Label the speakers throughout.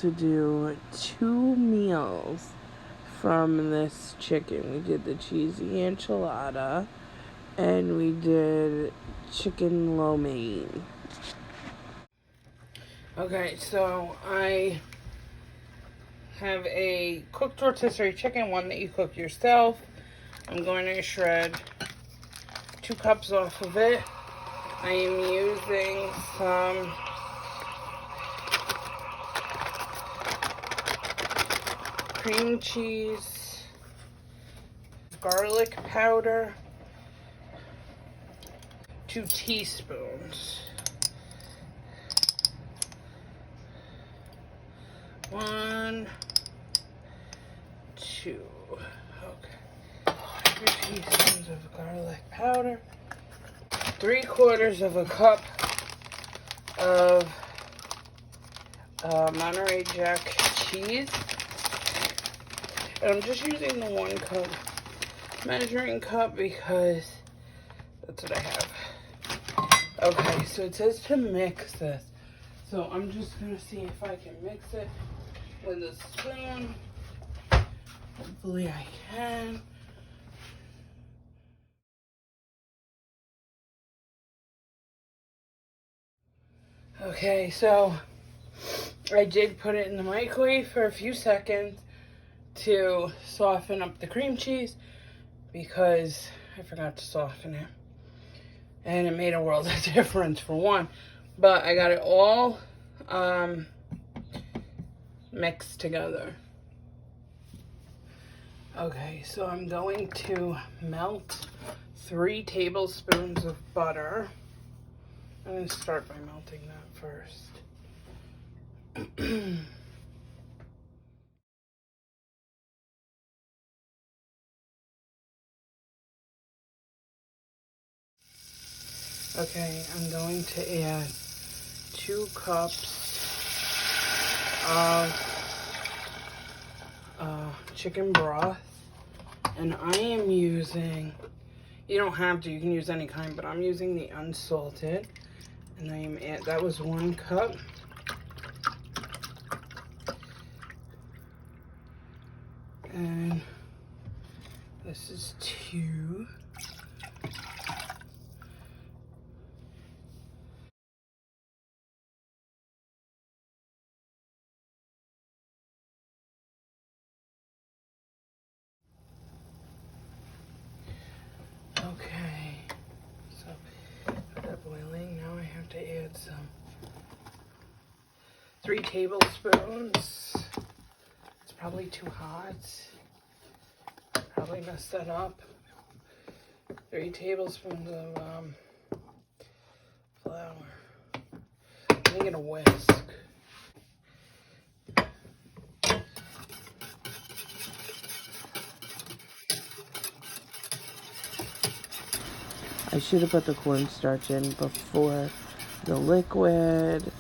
Speaker 1: to do 2 meals from this chicken. We did the cheesy enchilada and we did chicken lo mein. Okay, so I have a cooked rotisserie chicken, one that you cook yourself. I'm going to shred 2 cups off of it. I am using some cream cheese, garlic powder, 2 teaspoons. 1, 2. Okay. 2 teaspoons of garlic powder. 3/4 of a cup of Monterey Jack cheese. And I'm just using the 1 cup measuring cup because that's what I have. Okay, so it says to mix this. So I'm just gonna see if I can mix it with a spoon. Hopefully I can. Okay, so I did put it in the microwave for a few seconds to soften up the cream cheese because I forgot to soften it. And it made a world of difference for one. But I got it all mixed together. Okay, so I'm going to melt 3 tablespoons of butter. I'm going to start by melting that first. Okay, I'm going to add 2 cups of chicken broth. And I am using, you don't have to, you can use any kind, but I'm using the unsalted. And I am that was 1 cup. And this is 2. Okay, so got that boiling. Now I have to add some 3 tablespoons. It's probably too hot. Probably messed that up. 3 tablespoons of flour. I'm gonna whisk. I should have put the cornstarch in before the liquid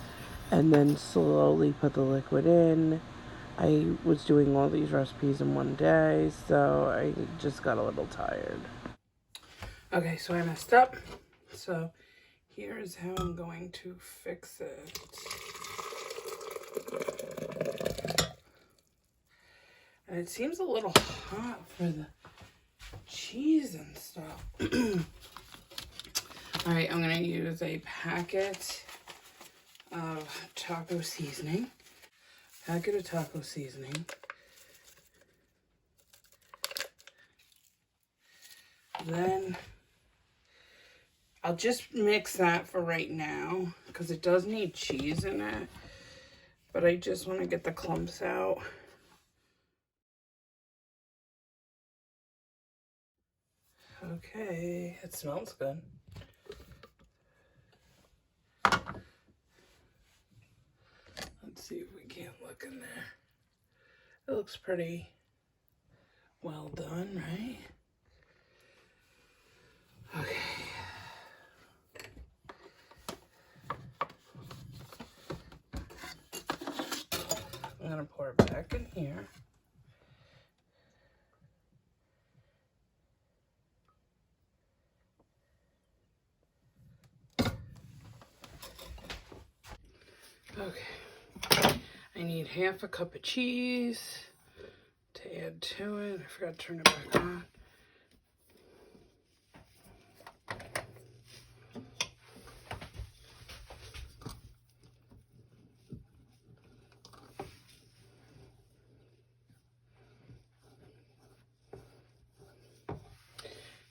Speaker 1: and then slowly put the liquid in. I was doing all these recipes in one day, so I just got a little tired. Okay, so I messed up. So here's how I'm going to fix it. And it seems a little hot for the cheese and stuff. All right, I'm gonna use a packet of taco seasoning. Packet of taco seasoning. Then I'll just mix that for right now because it does need cheese in it, but I just want to get the clumps out. Okay, it smells good. Let's see if we can't look in there. It looks pretty well done, right? Okay. I'm gonna pour it back in here. Okay. I need half a cup of cheese to add to it. I forgot to turn it back on.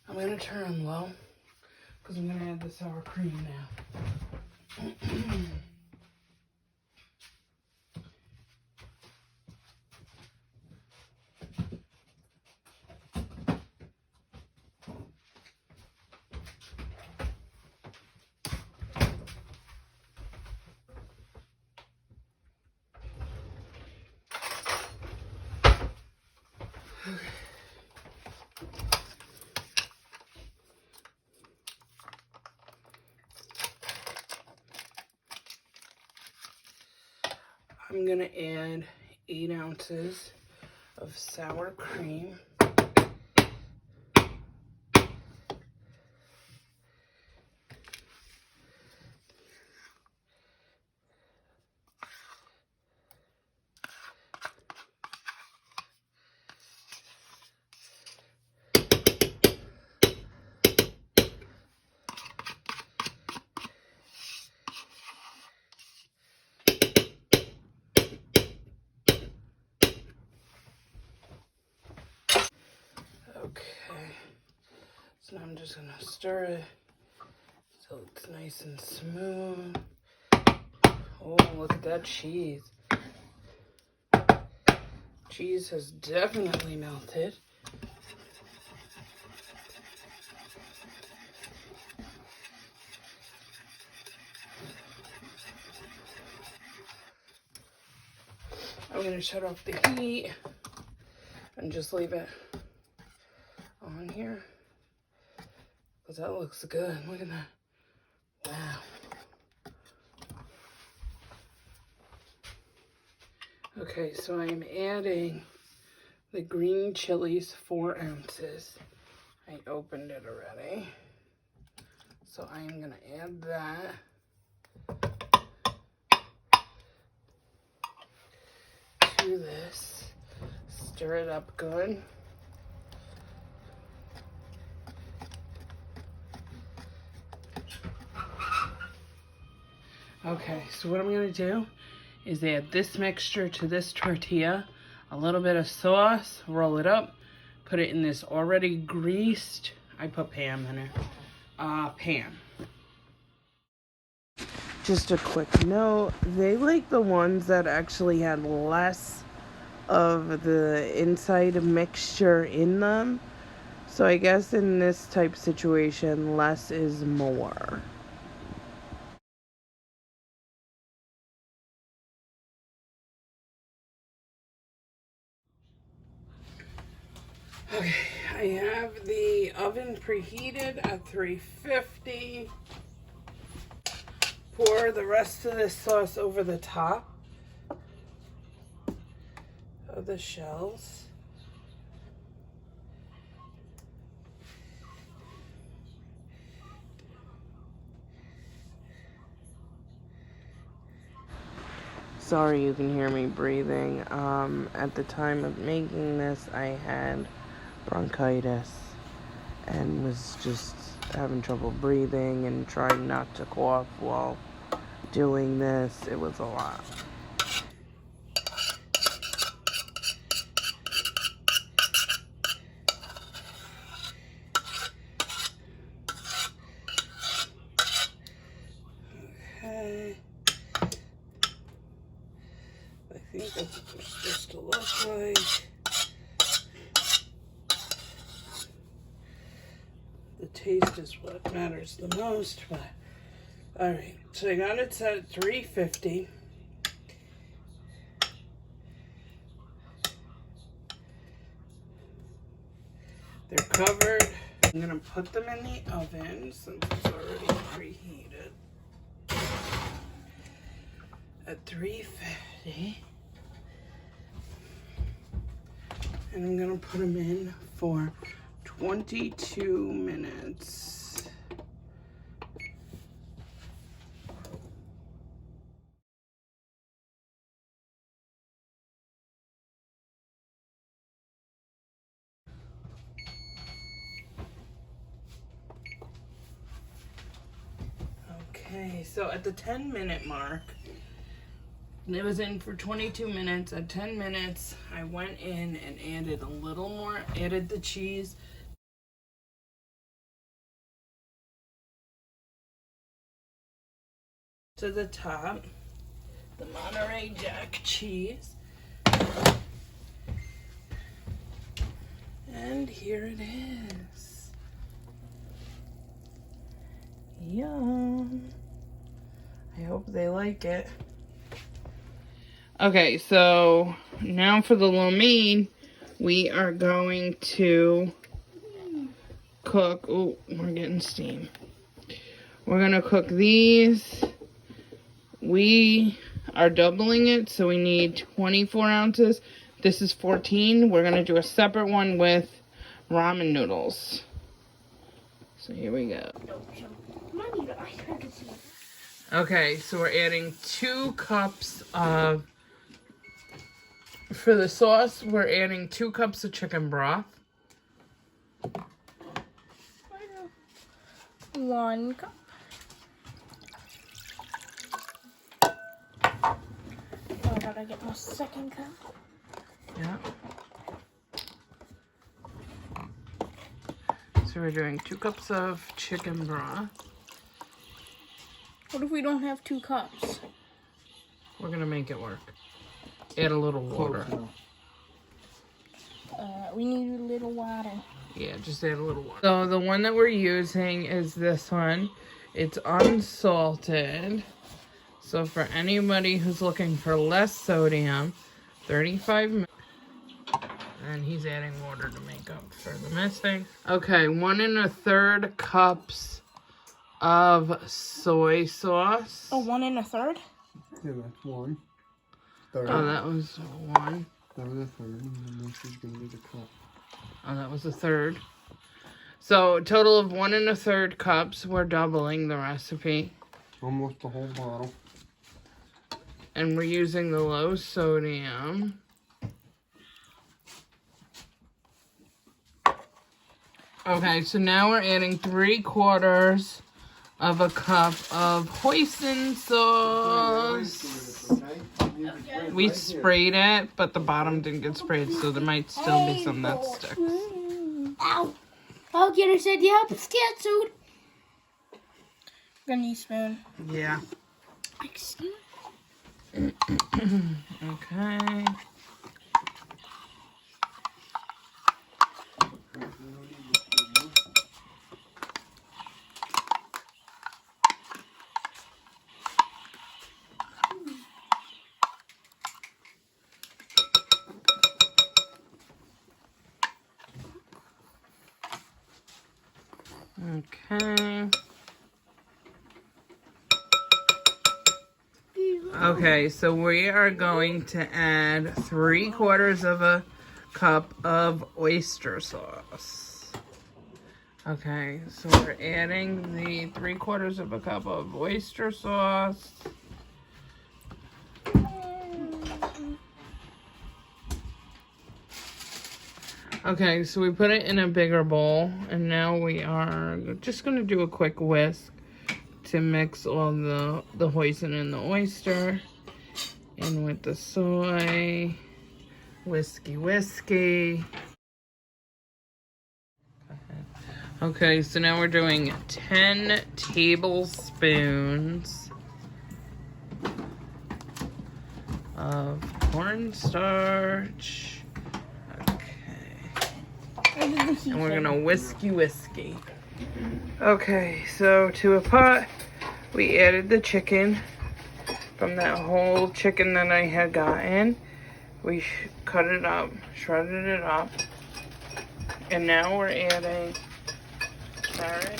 Speaker 1: I'm going to turn them low because I'm going to add the sour cream now. I'm going to add 8 ounces of sour cream. Okay, so now I'm just going to stir it so it's nice and smooth. Oh, look at that cheese. Cheese has definitely melted. I'm going to shut off the heat and just leave it on here because that looks good. Look at that. Wow. Okay, so I'm adding the green chilies, 4 ounces. I opened it already. So I'm going to add that. To this. Stir it up good. Okay, so what I'm going to do is add this mixture to this tortilla, a little bit of sauce, roll it up, put it in this already greased, I put Pam in it, pan. Just a quick note, they like the ones that actually had less of the inside mixture in them. So I guess in this type situation, less is more. Okay, I have the oven preheated at 350. Pour the rest of this sauce over the top of the shells. Sorry you can hear me breathing. At the time of making this, I had bronchitis and was just having trouble breathing and trying not to cough while doing this. It was a lot. Okay. I think that's what it's supposed to look like. The taste is what matters the most, but alright, so I got it set at 350. They're covered. I'm gonna put them in the oven since it's already preheated at 350. And I'm gonna put them in for 22 minutes. Okay, so at the 10-minute mark, it was in for 22 minutes. At 10 minutes, I went in and added a little more, added the cheese. To the top, the Monterey Jack cheese. And here it is. Yum. I hope they like it. Okay, so now for the lo mein, we are going to cook. Oh, we're getting steam. We're going to cook these. We are doubling it, so we need 24 ounces. This is 14. We're going to do a separate one with ramen noodles. So here we go. Okay, so we're adding 2 cups of, for the sauce, we're adding 2 cups of chicken broth.
Speaker 2: 1 cup. Oh, I gotta get my second cup.
Speaker 1: Yeah. So we're doing 2 cups of chicken broth.
Speaker 2: What if we don't have 2 cups?
Speaker 1: We're gonna make it work. Add a little water.
Speaker 2: We need a little water.
Speaker 1: Yeah, just add a little water. So the one that we're using is this one. It's unsalted. So for anybody who's looking for less sodium, 35 minutes. And he's adding water to make up for the missing. Okay, 1 1/3 cups of soy sauce.
Speaker 2: Oh, 1 1/3?
Speaker 3: Yeah, that's 1. Third.
Speaker 1: Oh, that was 1.
Speaker 3: That was a third, and then this is gonna be the cup.
Speaker 1: Oh, that was a third. So, total of 1 1/3 cups. We're doubling the recipe.
Speaker 3: Almost the whole bottle.
Speaker 1: And we're using the low sodium. Okay, so now we're adding 3/4 of a cup of hoisin sauce. We sprayed it, but the bottom didn't get sprayed, so there might still be some that sticks.
Speaker 2: Ow! Oh, Jenna said, yeah, I'm scared, dude. Gonna need a spoon.
Speaker 1: Yeah.
Speaker 2: Excuse me.
Speaker 1: Okay. Okay. Okay, so we are going to add 3/4 of a cup of oyster sauce. Okay, so we're adding the 3/4 of a cup of oyster sauce. Okay, so we put it in a bigger bowl, and now we are just going to do a quick whisk to mix all the hoisin and the oyster in with the soy. Whiskey. Okay, so now we're doing 10 tablespoons of cornstarch. And we're gonna whiskey. Okay, so to a pot, we added the chicken from that whole chicken that I had gotten. We cut it up, shredded it up. And now we're adding carrot.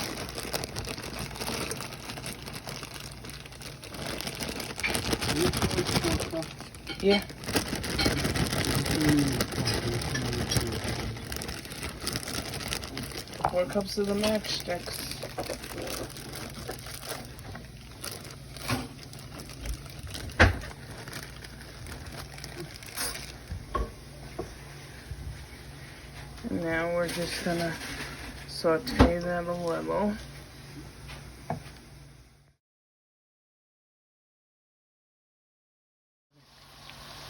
Speaker 1: Yeah. 4 cups of the matchsticks. And now we're just gonna saute that a little.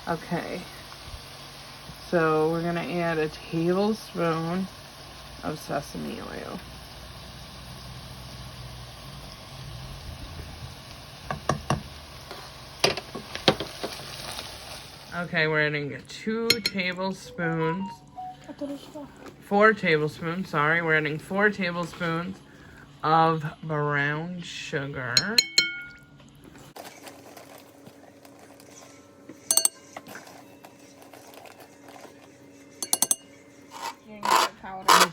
Speaker 1: Okay. So we're gonna add a tablespoon of sesame oil. Okay, we're adding 4 tablespoons, sorry. We're adding 4 tablespoons of brown sugar.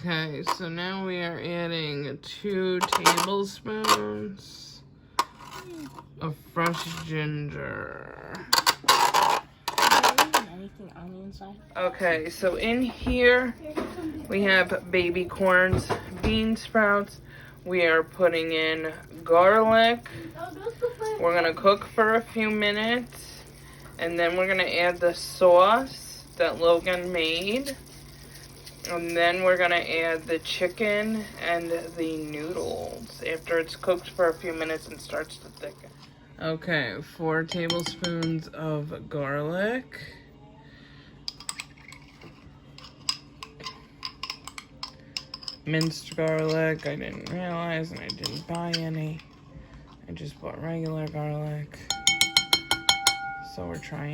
Speaker 1: Okay, so now we are adding 2 tablespoons of fresh ginger.
Speaker 2: Anything on the inside?
Speaker 1: Okay, so in here we have baby corns, bean sprouts. We are putting in garlic. We're gonna cook for a few minutes, and then we're gonna add the sauce that Logan made. And then we're gonna add the chicken and the noodles after it's cooked for a few minutes and starts to thicken. Okay, 4 tablespoons of garlic. Minced garlic. I didn't realize, and I didn't buy any. I just bought regular garlic. So we're trying.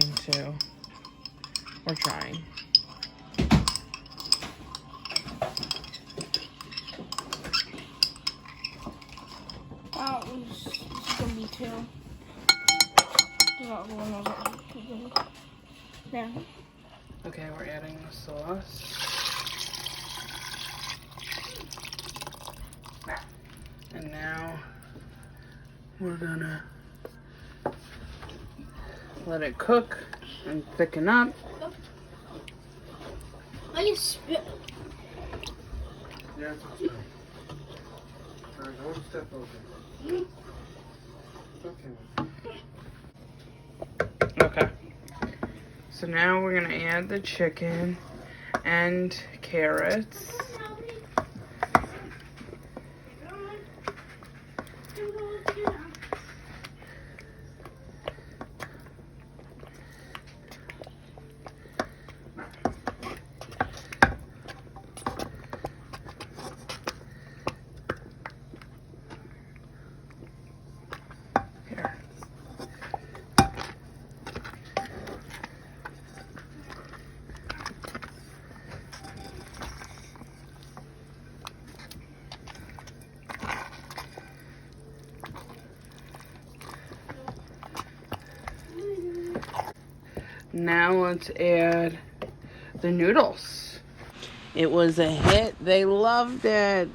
Speaker 2: This is gonna be 2. There.
Speaker 1: Okay, we're adding the sauce. And now we're gonna let it cook and thicken up.
Speaker 2: I can spit.
Speaker 3: Yeah, it's okay. Alright, I want to step over. Okay.
Speaker 1: Okay. So now we're gonna add the chicken and carrots. Now let's add the noodles. It was a hit. They loved it.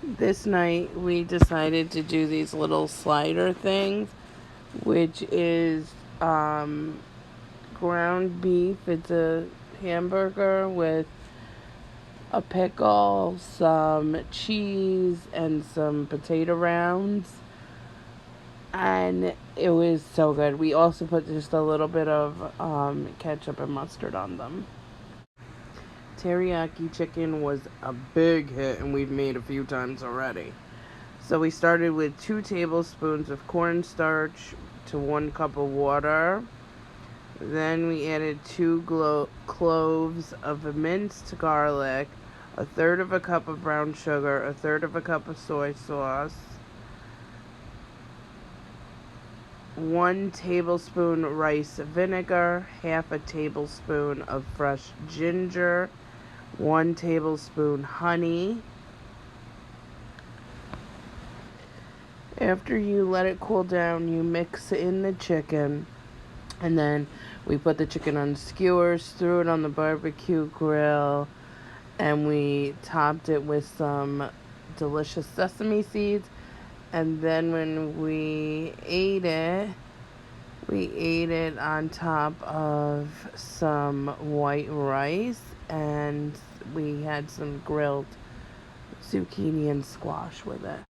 Speaker 1: This night we decided to do these little slider things, which is ground beef. It's a hamburger with a pickle, some cheese, and some potato rounds. And it was so good. We also put just a little bit of ketchup and mustard on them. Teriyaki chicken was a big hit, and we've made a few times already. So we started with 2 tablespoons of cornstarch to 1 cup of water. Then we added 2 cloves of minced garlic, 1/3 of a cup of brown sugar, 1/3 of a cup of soy sauce, 1 tablespoon rice vinegar, 1/2 tablespoon of fresh ginger, 1 tablespoon honey. After you let it cool down, you mix in the chicken, and then we put the chicken on skewers, threw it on the barbecue grill, and we topped it with some delicious sesame seeds. And then when we ate it on top of some white rice, and we had some grilled zucchini and squash with it.